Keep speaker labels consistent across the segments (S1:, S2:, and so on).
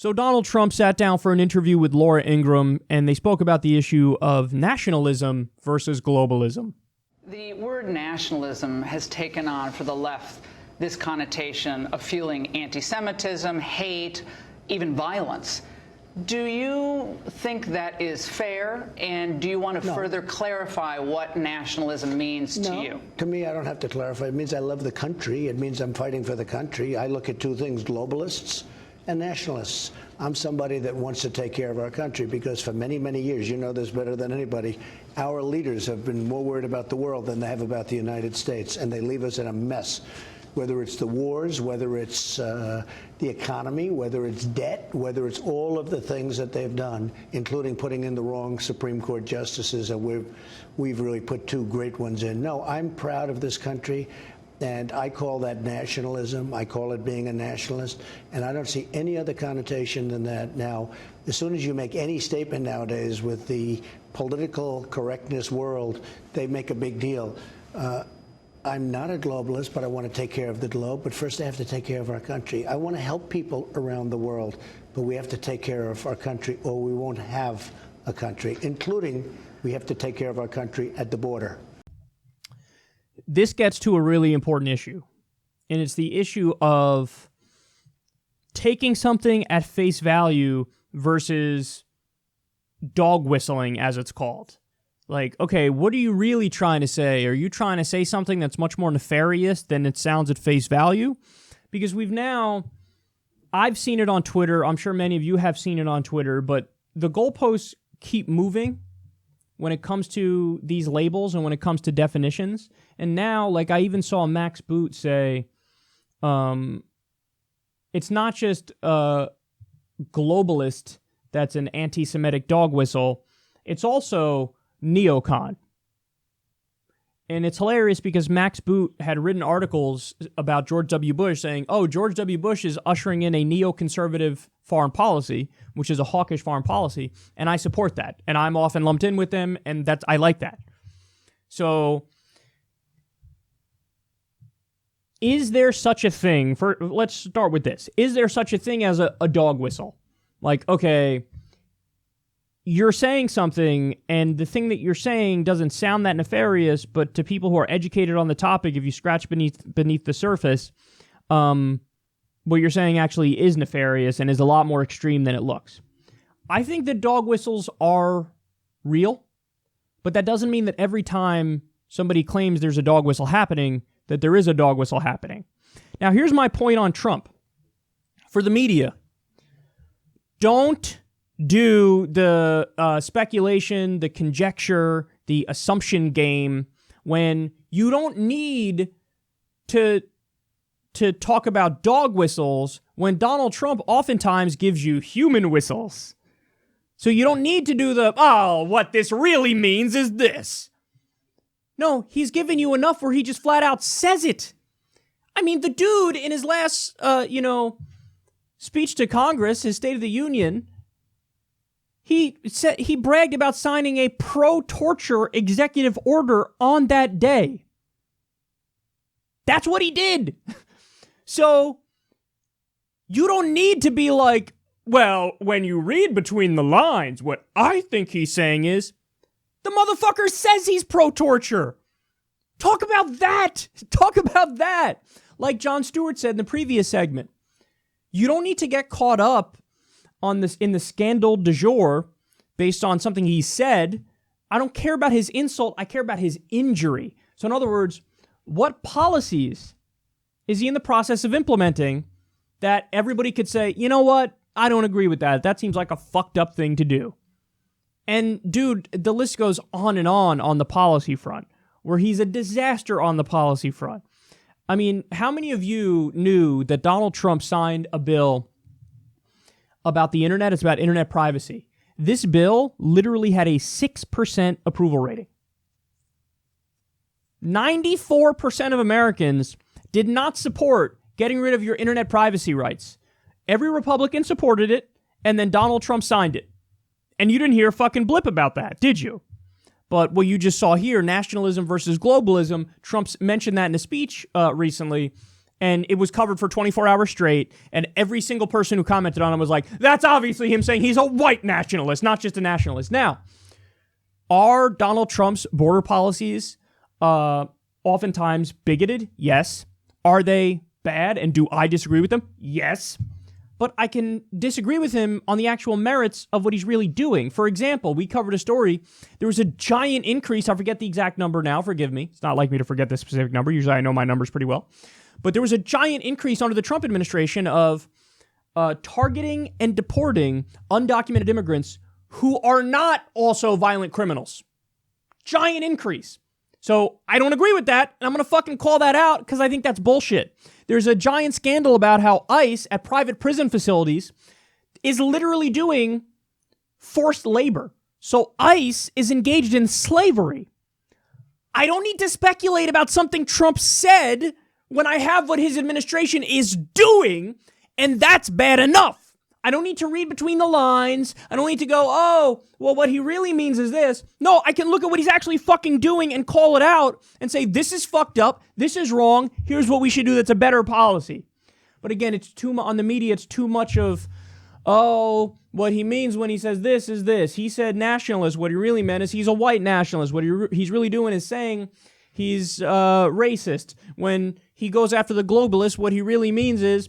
S1: So Donald Trump sat down for an interview with Laura Ingraham, and they spoke about the issue of nationalism versus globalism.
S2: The word nationalism has taken on for the left this connotation of fueling anti-Semitism, hate, even violence. Do you think that is fair, and do you want to further clarify what nationalism means to you?
S3: To me, I don't have to clarify. It means I love the country. It means I'm fighting for the country. I look at two things, globalists and nationalists. I'm somebody that wants to take care of our country because for many, many years, you know this better than anybody, our leaders have been more worried about the world than they have about the United States, and they leave us in a mess. Whether it's the wars, whether it's the economy, whether it's debt, whether it's all of the things that they've done, including putting in the wrong Supreme Court justices, and we've really put two great ones in. No, I'm proud of this country, and I call that nationalism. I call it being a nationalist, and I don't see any other connotation than that. Now, as soon as you make any statement nowadays with the political correctness world, they make a big deal. I'm not a globalist, but I want to take care of the globe. But first, I have to take care of our country. I want to help people around the world, but we have to take care of our country, or we won't have a country, including we have to take care of our country at the border.
S1: This gets to a really important issue, and it's the issue of taking something at face value versus dog whistling, as it's called. Like, okay, what are you really trying to say? Are you trying to say something that's much more nefarious than it sounds at face value? Because I've seen it on Twitter. I'm sure many of you have seen it on Twitter, but the goalposts keep moving when it comes to these labels and when it comes to definitions. And now, like, I even saw Max Boot say, it's not just a globalist that's an anti-Semitic dog whistle. It's also neocon. And it's hilarious because Max Boot had written articles about George W. Bush saying, oh, George W. Bush is ushering in a neoconservative foreign policy, which is a hawkish foreign policy, and I support that. And I'm often lumped in with them, and I like that. So, is there such a thing, let's start with this. Is there such a thing as a dog whistle? Like, okay, you're saying something, and the thing that you're saying doesn't sound that nefarious, but to people who are educated on the topic, if you scratch beneath the surface, what you're saying actually is nefarious and is a lot more extreme than it looks. I think that dog whistles are real, but that doesn't mean that every time somebody claims there's a dog whistle happening, that there is a dog whistle happening. Now, here's my point on Trump. For the media, don't do the speculation, the conjecture, the assumption game when you don't need to talk about dog whistles when Donald Trump oftentimes gives you human whistles. So you don't need to do what this really means is this. No, he's giving you enough where he just flat out says it. I mean, the dude in his last, speech to Congress, his State of the Union, he bragged about signing a pro-torture executive order on that day. That's what he did. So you don't need to be like, well, when you read between the lines, what I think he's saying is, the motherfucker says he's pro-torture. Talk about that. Talk about that. Like Jon Stewart said in the previous segment, you don't need to get caught up on this in the scandal du jour based on something he said. I don't care about his insult. I care about his injury. So in other words, what policies is he in the process of implementing that everybody could say, you know what? I don't agree with that. That seems like a fucked up thing to do. And dude, the list goes on the policy front, where he's a disaster on the policy front. I mean, how many of you knew that Donald Trump signed a bill about the internet? It's about internet privacy. This bill literally had a 6% approval rating. 94% of Americans did not support getting rid of your internet privacy rights. Every Republican supported it, and then Donald Trump signed it. And you didn't hear a fucking blip about that, did you? But what you just saw here, nationalism versus globalism, Trump mentioned that in a speech recently, and it was covered for 24 hours straight, and every single person who commented on it was like, that's obviously him saying he's a white nationalist, not just a nationalist. Now, are Donald Trump's border policies oftentimes bigoted? Yes. Are they bad, and do I disagree with them? Yes. But I can disagree with him on the actual merits of what he's really doing. For example, we covered a story. There was a giant increase. I forget the exact number now. Forgive me. It's not like me to forget the specific number. Usually I know my numbers pretty well. But there was a giant increase under the Trump administration of targeting and deporting undocumented immigrants who are not also violent criminals. Giant increase. So I don't agree with that, and I'm going to fucking call that out because I think that's bullshit. There's a giant scandal about how ICE at private prison facilities is literally doing forced labor. So ICE is engaged in slavery. I don't need to speculate about something Trump said when I have what his administration is doing, and that's bad enough. I don't need to read between the lines. I don't need to go, oh, well, what he really means is this. No, I can look at what he's actually fucking doing and call it out and say, this is fucked up. This is wrong. Here's what we should do that's a better policy. But again, it's too on the media, it's too much of, oh, what he means when he says this is this. He said nationalist. What he really meant is he's a white nationalist. What he's really doing is saying he's racist. When he goes after the globalists, what he really means is,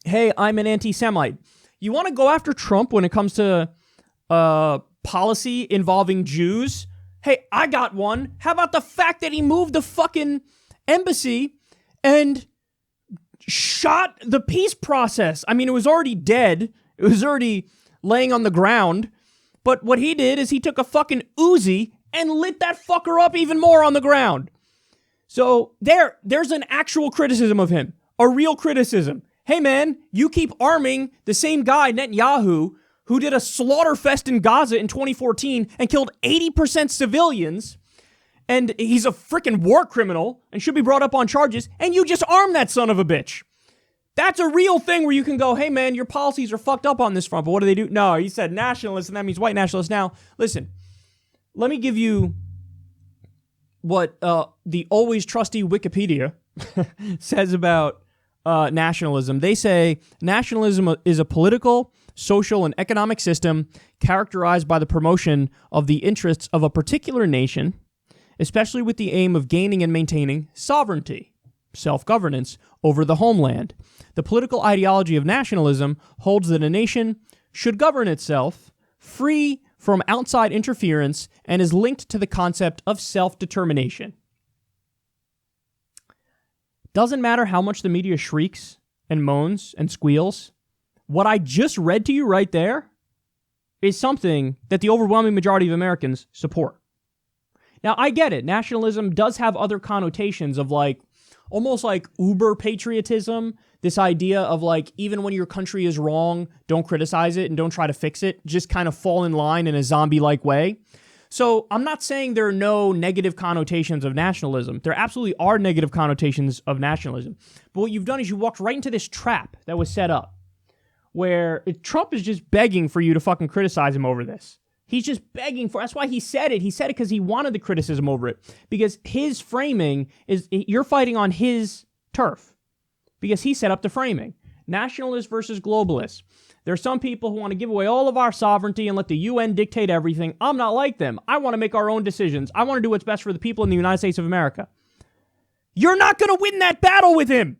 S1: hey, I'm an anti-Semite. You want to go after Trump when it comes to policy involving Jews? Hey, I got one. How about the fact that he moved the fucking embassy and shot the peace process? I mean, it was already dead. It was already laying on the ground. But what he did is he took a fucking Uzi and lit that fucker up even more on the ground. So there's an actual criticism of him. A real criticism. Hey man, you keep arming the same guy, Netanyahu, who did a slaughter fest in Gaza in 2014 and killed 80% civilians, and he's a freaking war criminal and should be brought up on charges, and you just arm that son of a bitch. That's a real thing where you can go, hey man, your policies are fucked up on this front, but what do they do? No, he said nationalist, and that means white nationalist. Now, listen, let me give you what the always trusty Wikipedia says about nationalism. They say nationalism is a political, social, and economic system characterized by the promotion of the interests of a particular nation, especially with the aim of gaining and maintaining sovereignty, self-governance, over the homeland. The political ideology of nationalism holds that a nation should govern itself, free from outside interference, and is linked to the concept of self-determination. Doesn't matter how much the media shrieks and moans and squeals. What I just read to you right there is something that the overwhelming majority of Americans support. Now, I get it. Nationalism does have other connotations of almost like uber patriotism. This idea of even when your country is wrong, don't criticize it and don't try to fix it. Just kind of fall in line in a zombie-like way. So I'm not saying there are no negative connotations of nationalism. There absolutely are negative connotations of nationalism. But what you've done is you walked right into this trap that was set up where Trump is just begging for you to fucking criticize him over this. He's just begging for, that's why he said it. He said it because he wanted the criticism over it. Because his framing is, you're fighting on his turf. Because he set up the framing. Nationalists versus globalists. There are some people who want to give away all of our sovereignty and let the UN dictate everything. I'm not like them. I want to make our own decisions. I want to do what's best for the people in the United States of America. You're not going to win that battle with him.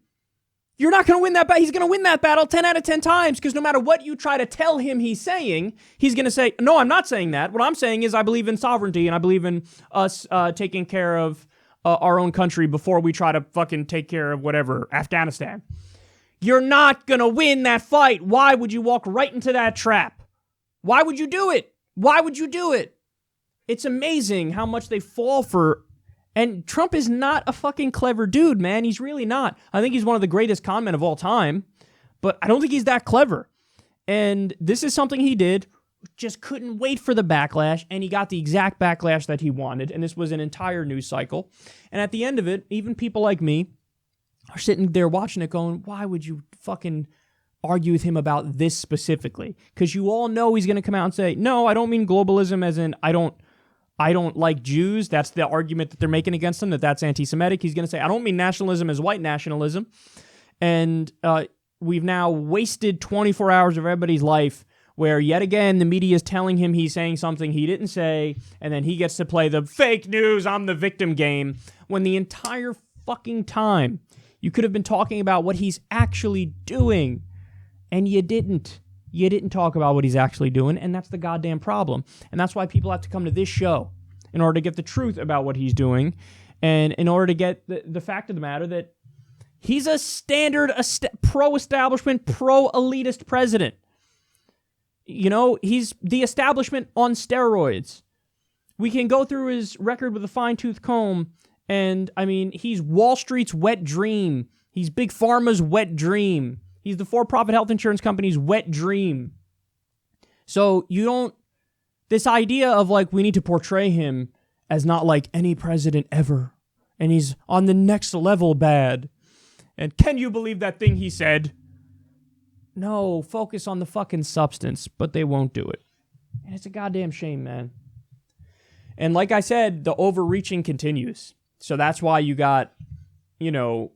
S1: You're not going to win that battle. He's going to win that battle 10 out of 10 times because no matter what you try to tell him he's saying, he's going to say, no, I'm not saying that. What I'm saying is I believe in sovereignty and I believe in us taking care of our own country before we try to fucking take care of whatever, Afghanistan. You're not going to win that fight. Why would you walk right into that trap? Why would you do it? Why would you do it? It's amazing how much they fall for. And Trump is not a fucking clever dude, man. He's really not. I think he's one of the greatest con men of all time, but I don't think he's that clever. And this is something he did, just couldn't wait for the backlash, and he got the exact backlash that he wanted, and this was an entire news cycle. And at the end of it, even people like me are sitting there watching it going, why would you fucking argue with him about this specifically? Because you all know he's going to come out and say, no, I don't mean globalism as in I don't I don't like Jews. That's the argument that they're making against him, that's anti-Semitic. He's going to say, I don't mean nationalism as white nationalism. And we've now wasted 24 hours of everybody's life where yet again the media is telling him he's saying something he didn't say, and then he gets to play the fake news, I'm the victim game, when the entire fucking time you could have been talking about what he's actually doing, and you didn't. You didn't talk about what he's actually doing, and that's the goddamn problem. And that's why people have to come to this show in order to get the truth about what he's doing, and in order to get the fact of the matter that he's a standard pro-establishment, pro-elitist president. You know, he's the establishment on steroids. We can go through his record with a fine-tooth comb, and, I mean, he's Wall Street's wet dream. He's Big Pharma's wet dream. He's the for-profit health insurance company's wet dream. So you don't... This idea of, like, we need to portray him as not like any president ever, and he's on the next level bad. And can you believe that thing he said? No, focus on the fucking substance, but they won't do it. And it's a goddamn shame, man. And like I said, the overreaching continues. So that's why you got, you know,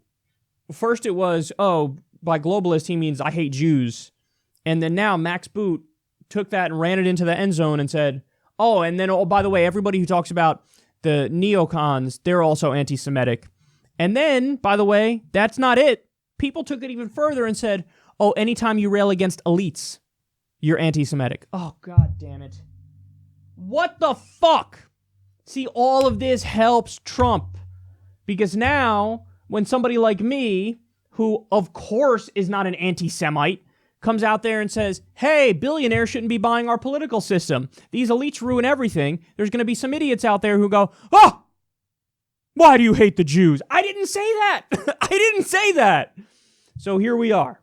S1: first it was, oh, by globalist he means I hate Jews. And then now Max Boot took that and ran it into the end zone and said, oh, and then, oh, by the way, everybody who talks about the neocons, they're also anti-Semitic. And then, by the way, that's not it. People took it even further and said, oh, anytime you rail against elites, you're anti-Semitic. Oh, God damn it. What the fuck? See, all of this helps Trump. Because now, when somebody like me, who of course is not an anti-Semite, comes out there and says, hey, billionaires shouldn't be buying our political system. These elites ruin everything. There's going to be some idiots out there who go, oh, why do you hate the Jews? I didn't say that. I didn't say that. So here we are.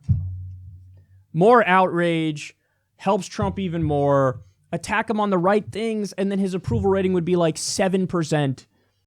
S1: More outrage, helps Trump even more, attack him on the right things, and then his approval rating would be like 7%.